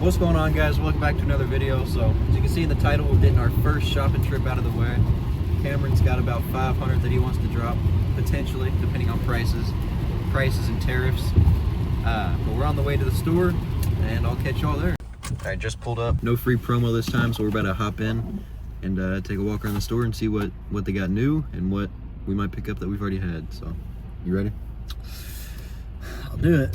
What's going on, guys? Welcome back to another video. So as you can see in the title, we're getting our first shopping trip out of the way. Cameron's got about 500 that he wants to drop, potentially, depending on prices and tariffs. But we're on the way to the store, and I'll catch y'all there. I just pulled up. No free promo this time, so we're about to hop in and take a walk around the store and see what they got new and what we might pick up that we've already had. So, you ready? I'll do it.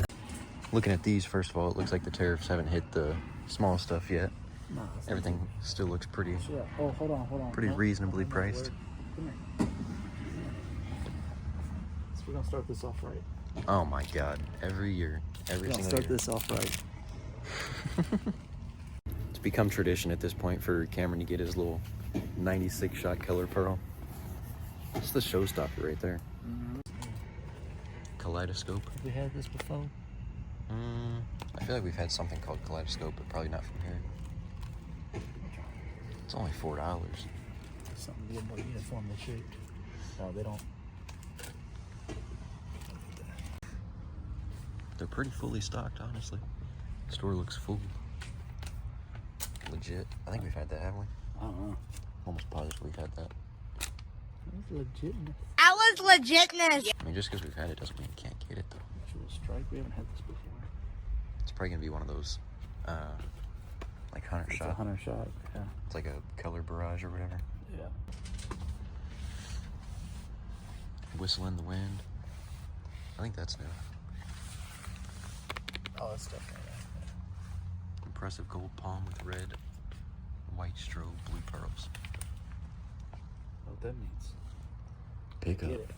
Looking at these, first of all, it looks like the tariffs haven't hit the small stuff yet. No, everything still looks pretty. Yeah. Oh, hold on. Pretty reasonably priced. Come here. So we're gonna start this off right. Oh my God! Every year, every single year. Start this off right. It's become tradition at this point for Cameron to get his little 96 shot color pearl. It's the showstopper right there. Kaleidoscope. Have we had this before? I feel like we've had something called Kaleidoscope, but probably not from here. It's only $4. Something a little more uniformly shaped. No, they don't. They're pretty fully stocked, honestly. The store looks full. Legit. I think we've had that, haven't we? I don't know. Almost positive we've had that. That was legitness. That was legitness. I mean, just because we've had it doesn't mean you can't get it, though. Jewel strike. We haven't had this before. It's probably gonna be one of those, like hunter It's shot. a hunter shot. Yeah. It's like a color barrage or whatever. Yeah. Whistle in the wind. I think that's new. Oh, that's definitely Impressive gold palm with red, white strobe, blue pearls. what that means. Pick up. Get it.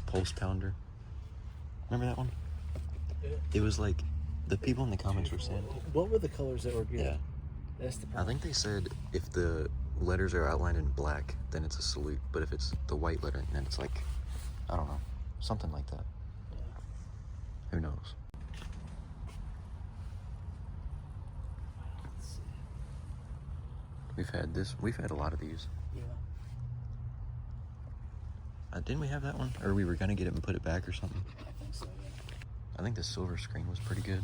Pulse pounder. Remember that one? Yeah. It was like the people in the comments were saying. What were the colors that were good? Yeah. That's the I problem. think they said if the letters are outlined in black, then it's a salute. But if it's the white lettering, then it's like, I don't know, something like that. Yeah. Who knows? Let's see. We've had a lot of these. Yeah. Didn't we have that one? Or we were gonna get it and put it back or something? I think so, yeah. I think the silver screen was pretty good.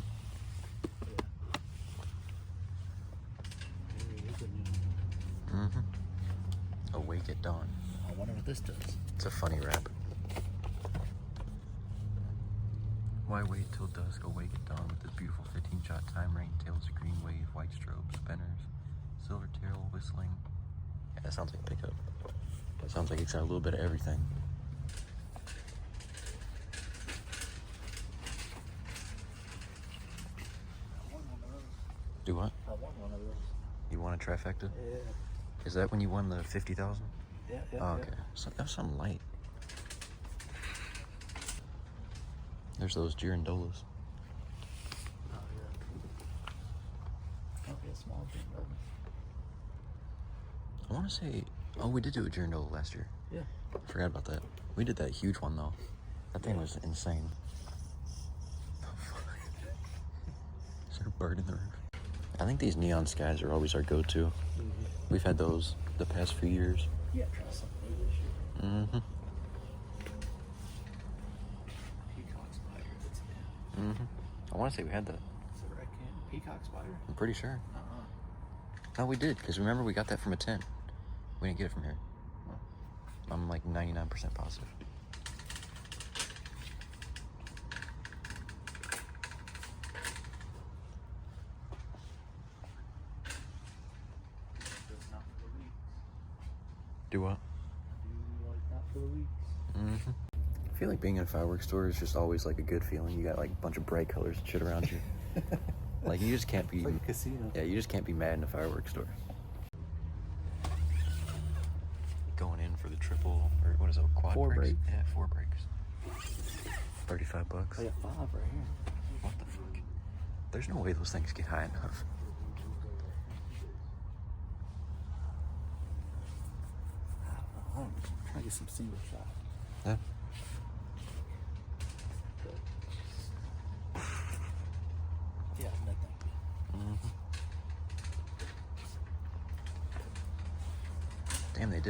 Awake at dawn. I wonder what this does. It's a funny rap. Why wait till dusk? Awake at dawn with this beautiful 15-shot time rain, tails of green wave, white strobe, spinners, silver tail, whistling. Yeah, that sounds like a pickup. That sounds like it's got a little bit of everything. I want one of those. Do what? I want one of those. You want a trifecta? Yeah. Is that when you won the 50,000? Yeah. Oh, okay. So that was something light. There's those girandolas. Oh, yeah. Oh, yeah, small thing, though. I want to say, oh, we did do a girandola last year. Yeah. I forgot about that. We did that huge one though. That thing was insane. Is there a bird in the roof? I think these neon skies are always our go-to. Mm-hmm. We've had those the past few years. Yeah, try something new this year. Mm-hmm. Peacock spider. That's it. Mm-hmm. I want to say we had that. Is it raccoon? Peacock spider? I'm pretty sure. Uh-huh. No, we did, because remember we got that from a tent. We didn't get it from here. Huh. I'm like 99% positive. That's not for the weeks. Do what? Do like not for the weeks. Mm-hmm. I feel like being in a fireworks store is just always like a good feeling. You got like a bunch of bright colors and shit around you. Like you just can't be. It's like a casino. Yeah, you just can't be mad in a fireworks store. Going in for the triple, or what is it, quad 4 breaks? breaks. Yeah, 4 breaks. $35. I got 5 right here. What the fuck? There's no way those things get high enough. I don't know. I'm trying to get some single shot. Yeah. Yeah, no thank you. Mm-hmm. Damn, they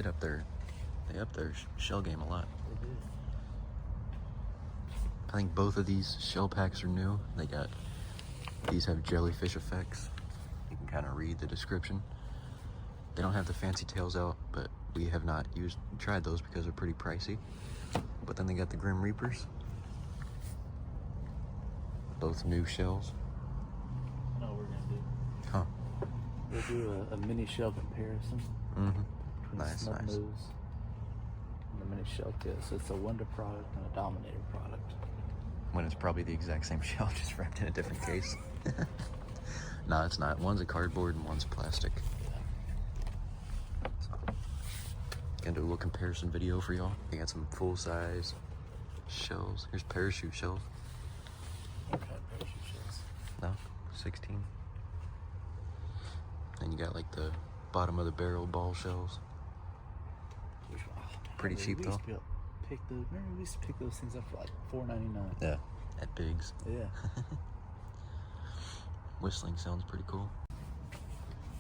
upped their shell game a lot. They did. I think both of these shell packs are new. These have jellyfish effects. You can kind of read the description. They don't have the fancy tails out, but we have not tried those because they're pretty pricey. But then they got the Grim Reapers. Both new shells. I know what we're gonna do. Huh. We'll do a mini shell comparison. Mm-hmm. Between Nice, Snub nice. Nose and the mini shell kit. So it's a Wonder product and a Dominator product. When it's probably the exact same shell, just wrapped in a different case. No, it's not. One's a cardboard and one's plastic. So, gonna do a little comparison video for y'all. They got some full-size shells. Here's parachute shells. Okay, parachute shells. No, 16. Then you got like the bottom of the barrel ball shells. Which one? Oh, Pretty cheap though. Remember we used to pick those things up for like $4.99. Yeah, at Biggs. Yeah. Whistling sounds pretty cool.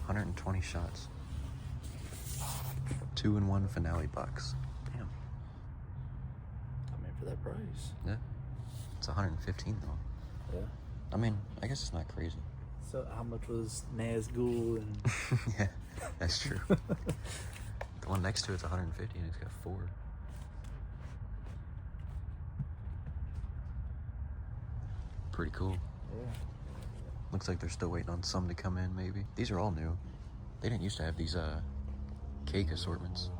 120 shots. 2-in-1 finale box. Damn. I mean, for that price. Yeah. It's 115 though. Yeah. I mean, I guess it's not crazy. So how much was Nazgul and... Yeah, that's true. The one next to it's 150 and it's got 4. Pretty cool. Yeah. Looks like they're still waiting on some to come in, maybe. These are all new. They didn't used to have these cake assortments.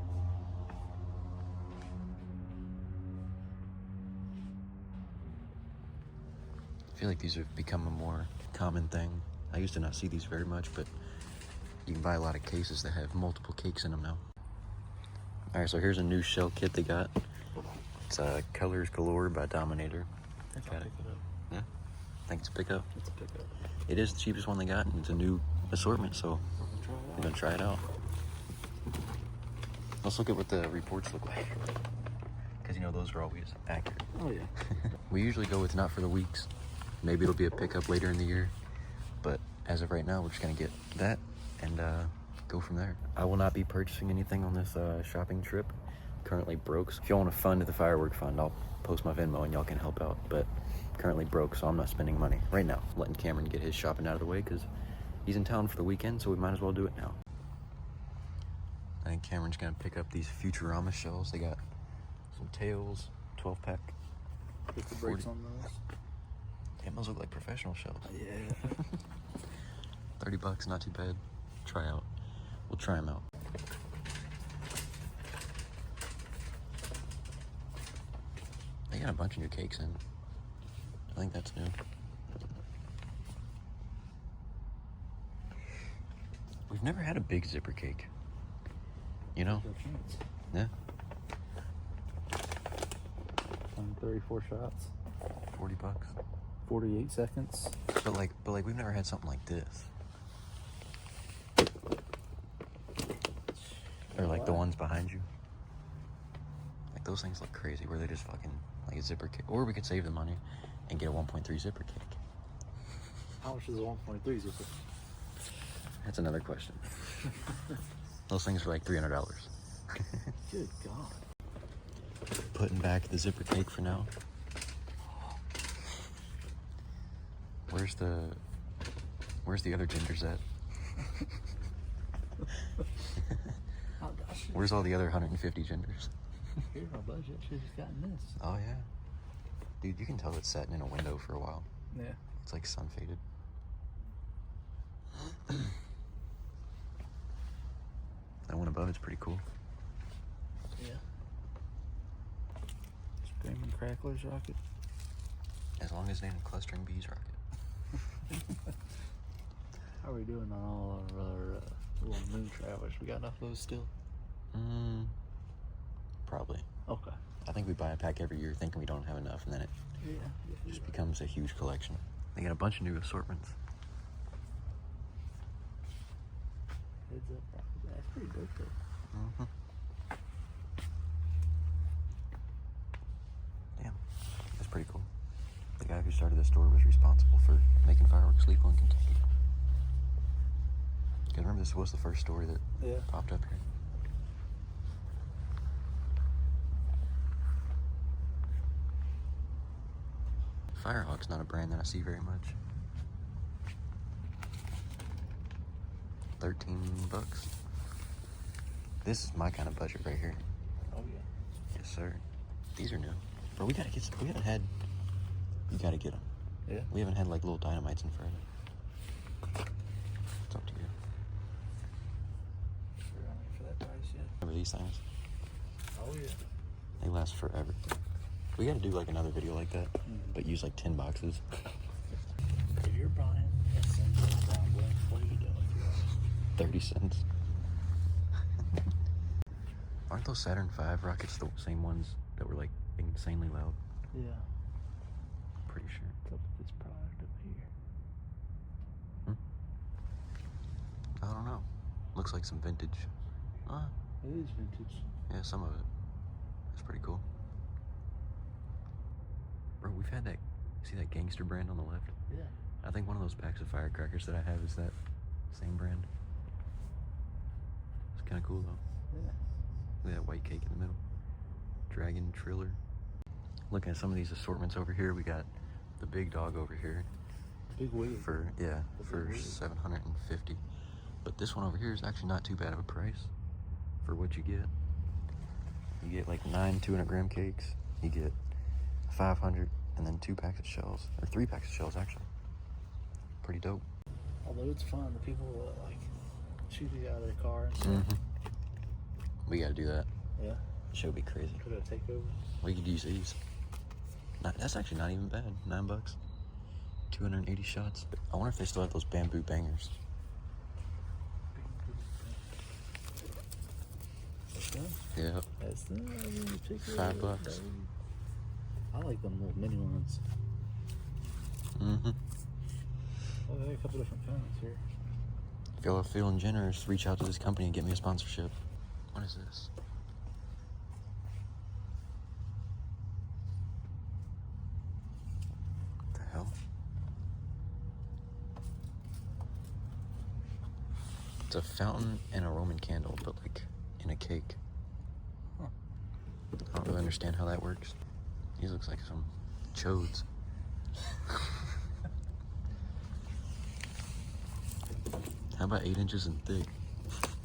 I feel like these have become a more common thing. I used to not see these very much, but you can buy a lot of cases that have multiple cakes in them now. All right, so here's a new shell kit they got. It's Colors Galore by Dominator. Got it. Yeah, I think it's a pickup. It's a pickup. It is the cheapest one they got, and it's a new assortment, so we're gonna try it out. Let's look at what the reports look like, because you know those are always accurate. Oh yeah. We usually go with not for the weeks. Maybe it'll be a pickup later in the year, but as of right now, we're just gonna get that and go from there. I will not be purchasing anything on this shopping trip. Currently broke. So if y'all want to fund the Firework fund, I'll post my Venmo and y'all can help out. But currently broke, so I'm not spending money right now. I'm letting Cameron get his shopping out of the way because he's in town for the weekend, so we might as well do it now. I think Cameron's gonna pick up these Futurama shells. They got some tails, 12-pack. Put the brakes on those. Damn, those look like professional shells. Yeah. $30, not too bad. Try out. We'll try them out. They got a bunch of new cakes in. I think that's new. We've never had a big zipper cake. You know? Yeah. 34 shots. $40. 48 seconds. But like we've never had something like this. Or like the ones behind you. Like those things look crazy where they just fucking like a zipper cake. Or we could save the money and get a 1.3 zipper cake. How much is a 1.3 zipper? That's another question. Those things are like $300. Good God. Putting back the zipper cake for now. Where's the other gingers at? Where's all the other 150 gingers? Here's my budget. Should've just gotten this. Oh yeah. Dude, you can tell it's sitting in a window for a while. Yeah. It's like sun faded. That one above it's pretty cool. Yeah. Screaming Cracklers rocket. As long as it ain't a clustering bees rocket. How are we doing on all our little moon travelers? We got enough of those still? Probably. Okay. I think we buy a pack every year thinking we don't have enough, and then it just becomes a huge collection. They got a bunch of new assortments. Heads up. That's pretty dope though. Damn, that's pretty cool. The guy who started the store was responsible for making fireworks legal in Kentucky. Because remember, this was the first story that popped up here. Firehawk's not a brand that I see very much. 13 bucks. This is my kind of budget right here. Oh yeah. Yes, sir. These are new. Bro, we gotta get some. We haven't had. You gotta get them. Yeah. We haven't had like little dynamites in forever. It's up to you. Sure, I ain't for that price yet. Remember these things? Oh yeah. They last forever. We gotta do like another video like that, but use like 10 boxes. If you're buying a single brown boy, what are you doing with yours? 30 cents. Aren't those Saturn V rockets the same ones that were like insanely loud? Yeah. Pretty sure. What's up with this product up here? I don't know. Looks like some vintage. It is vintage. Yeah, some of it. It's pretty cool. Bro, we've had that. See that gangster brand on the left? Yeah. I think one of those packs of firecrackers that I have is that same brand. It's kind of cool though. Yeah. Look at that white cake in the middle. Dragon Triller. Looking at some of these assortments over here, we got the big dog over here. Big wig. For $750. But this one over here is actually not too bad of a price for what you get. You get like 9 200-gram cakes. You get 500 and then 2 packs of shells, or 3 packs of shells actually. Pretty dope. Although it's fun, the people that like shoot you out of their car and stuff. Mm-hmm. We gotta do that. Yeah. Show would be crazy. Could have takeover. We could use these. That's actually not even bad. $9. 280 shots. I wonder if they still have those bamboo bangers. That's them. Yeah. That's them. $5. I like them little mini ones. Mm-hmm. Oh, they have a couple different kinds here. If y'all are feeling generous, reach out to this company and get me a sponsorship. What is this? What the hell? It's a fountain and a Roman candle, but like in a cake. Huh. I don't really understand how that works. These looks like some chodes. How about 8 inches in thick?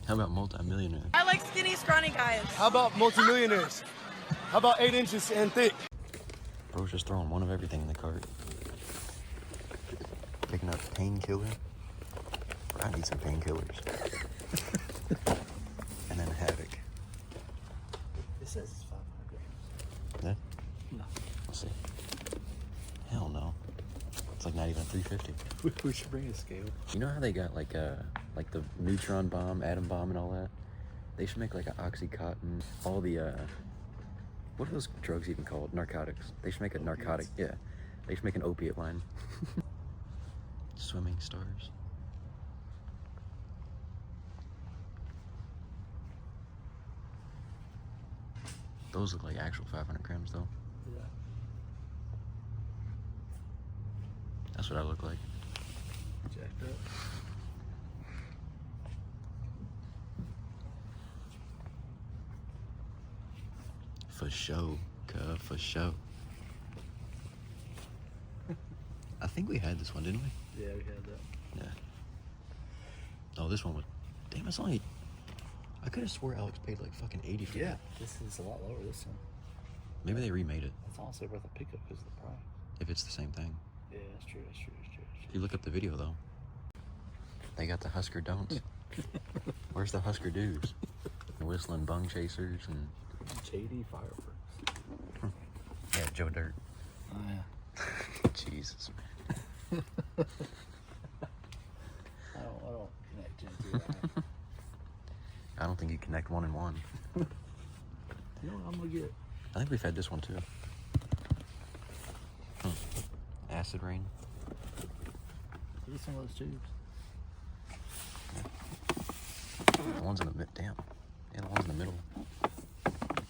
How about multi-millionaire? I like skinny, scrawny guys. How about multimillionaires? How about 8 inches and thick? Bro's just throwing one of everything in the cart. Picking up painkiller. I need some painkillers. And then Havoc. It says it's 500 grams. Yeah? No. Let's see. Hell no. It's like not even 350. We should bring a scale. You know how they got like the neutron bomb, atom bomb, and all that? They should make like an Oxycontin. All the what are those drugs even called? Narcotics. They should make a narcotic. Yeah. They should make an opiate line. Swimming stars. Those look like actual 500 grams though. Yeah. That's what I look like. Jacked up. For show, cuh, for show. I think we had this one, didn't we? Yeah, we had that. Yeah. Oh, this one was. Damn, it's only. I could have swore Alex paid like fucking 80 for that. This is a lot lower, this one. Maybe they remade it. It's honestly worth a pickup because of the price. If it's the same thing. Yeah, that's true, that's true, that's true, that's If true. you look up the video though, they got the Husker don'ts. Where's the Husker do's? The whistling bung chasers and. JD Fireworks. Yeah, Joe Dirt. Oh, yeah. Jesus, man. I don't connect into that. I don't think you connect 1 and 1. You know what I'm gonna get? I think we've had this one too. Acid rain. Look at some of those tubes. The ones in the mid. Damn. Yeah, the ones in the middle.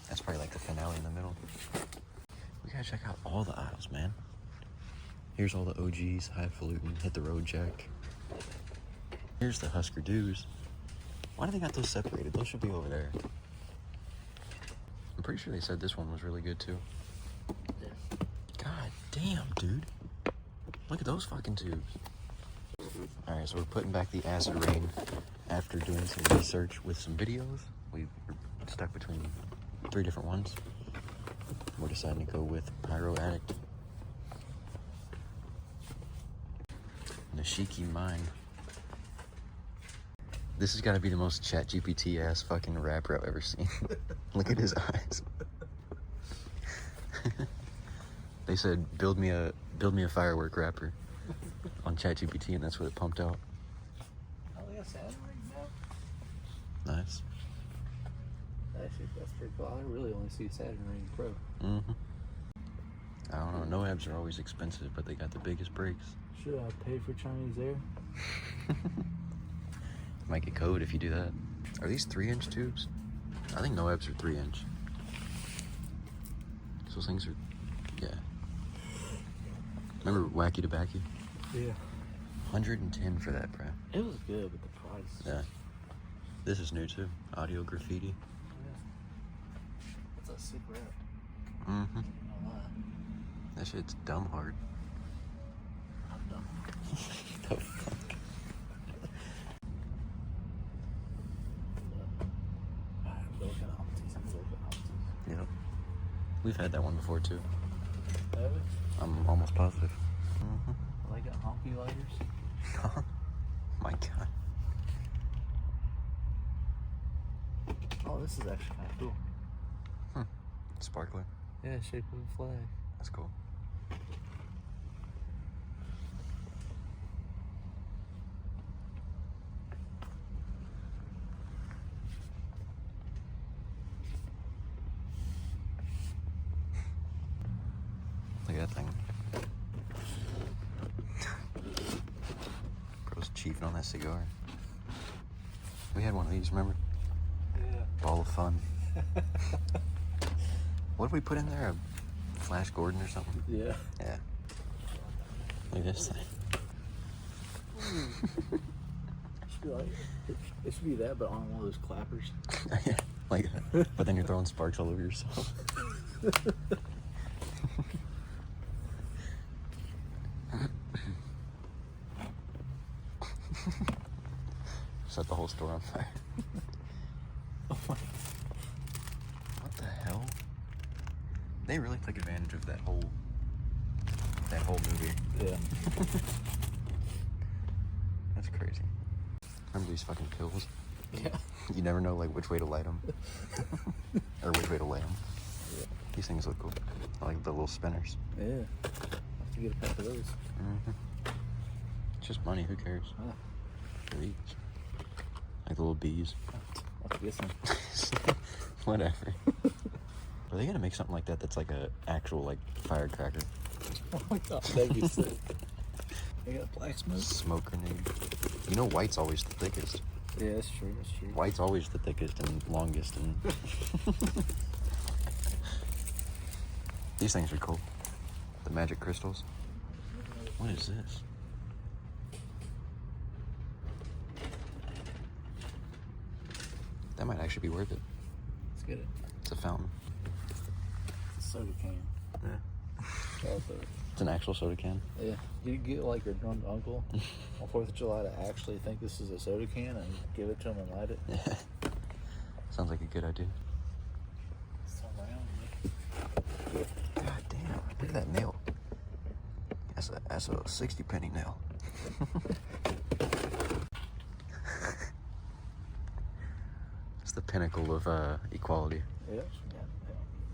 That's probably like the finale in the middle. We gotta check out all the aisles, man. Here's all the OGs, highfalutin, hit the road jack. Here's the Husker do's. Why do they got those separated? Those should be over there. I'm pretty sure they said this one was really good too. Yeah. God damn, dude. Look at those fucking tubes. Alright, so we're putting back the acid rain after doing some research with some videos. We were stuck between 3 different ones. We're deciding to go with Pyro Addict. Nishiki Mine. This has got to be the most ChatGPT ass fucking rapper I've ever seen. Look at his eyes. They said build me a firework rapper on ChatGPT, and that's what it pumped out. Oh, they got Saturn right now? Nice. Actually, that's pretty cool. I really only see Saturn Ring Pro. Mm-hmm. I don't know. No abs are always expensive, but they got the biggest brakes. Should I pay for Chinese Air? Might get code if you do that. Are these 3-inch tubes? I think no abs are 3-inch. Those things are, yeah. Remember Wacky Tobacco? Yeah. 110 for that, bro. It was good, but the price. Yeah. This is new too. Audio graffiti. Yeah. It's a sick rap. Mm-hmm. No lie. That shit's dumb hard. I'm dumb. The fuck? I'm looking at Novelties. Yep. We've had that one before too. Have we? I'm almost positive. Mm-hmm. Well, they got honky lighters. My God. Oh, this is actually kind of cool. Sparkler. Yeah, shape of a flag. That's cool. Look at that thing. Bro's chiefing on that cigar. We had one of these, remember? Yeah. Ball of fun. What did we put in there? A Flash Gordon or something? Yeah. Yeah. Look at this thing. It should be that, but on one of those clappers. Yeah, like that. But then you're throwing sparks all over yourself. Set the whole store on fire. Oh my. What the hell? They really took advantage of that whole movie. Yeah. That's crazy. Remember these fucking pills? Yeah. You never know like which way to light them. Or which way to lay them. Yeah. These things look cool. I like the little spinners. Yeah. I'll have to get a pack of those. Mm-hmm. It's just money, who cares? Huh. For each. Like the little bees. I'll have to get some. Whatever. Are they gonna make something like that that's like a actual like firecracker? Oh my god, that'd be sick. They got black smoke. Smoke grenade. You know white's always the thickest. Yeah, that's true, that's true. White's always the thickest and longest and these things are cool. The magic crystals. What is this? That might actually be worth it. Let's get it. It's a fountain. It's a soda can. Yeah. Also, It's an actual soda can. yeah. You get like your drunk uncle on 4th of July to actually think this is a soda can and give it to him and light it. Yeah. Sounds like a good idea. It's around. God damn, look at that nail. That's a 60 penny nail. It's the pinnacle of equality. Yeah.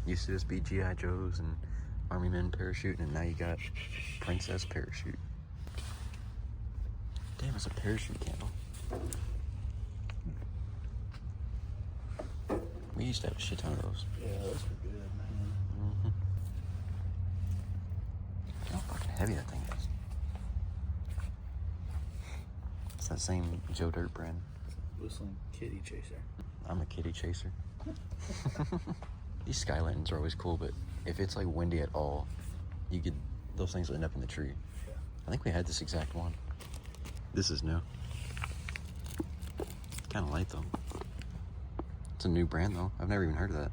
Used to just be G.I. Joes and Army men parachuting, and now you got Princess Parachute. Damn, it's a parachute candle. We used to have a shit ton of those. Yeah, those were good, man. Mm-hmm. Look how fucking heavy that thing is. It's that same Joe Dirt brand. Whistling kitty chaser. I'm a kitty chaser. These sky lanterns are always cool, but if it's like windy at all, those things will end up in the tree. Yeah. I think we had this exact one. This is new. Kind of light though. It's a new brand though. I've never even heard of that.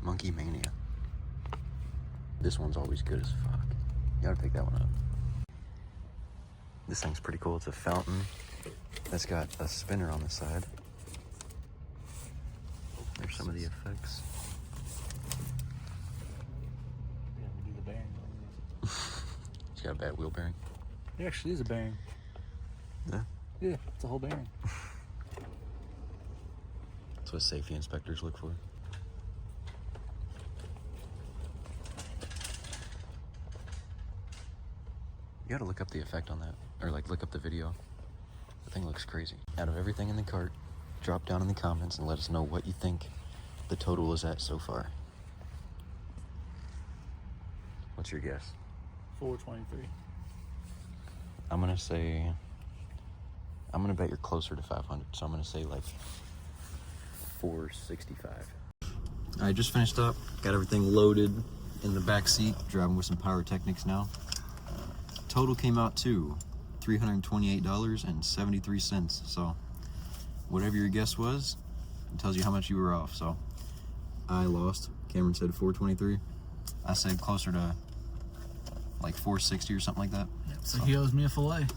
Monkey Mania. This one's always good as fuck. You gotta pick that one up. This thing's pretty cool. It's a fountain that's got a spinner on the side. There's some of the effects. Yeah, we do the bearing. It's got a bad wheel bearing. It actually is a bearing. Yeah. Yeah, it's a whole bearing. That's what safety inspectors look for. You gotta look up the effect on that, or like look up the video. The thing looks crazy. Out of everything in the cart, drop down in the comments and let us know what you think the total is at so far. What's your guess? 423. I'm gonna bet you're closer to 500, so I'm gonna say like 465. I just finished up, got everything loaded in the back seat, driving with some pyrotechnics now. Total came out to $328.73. So whatever your guess was, it tells you how much you were off. So I lost. Cameron said 423. I said closer to like 460 or something like that. Yep, so he owes me a fillet.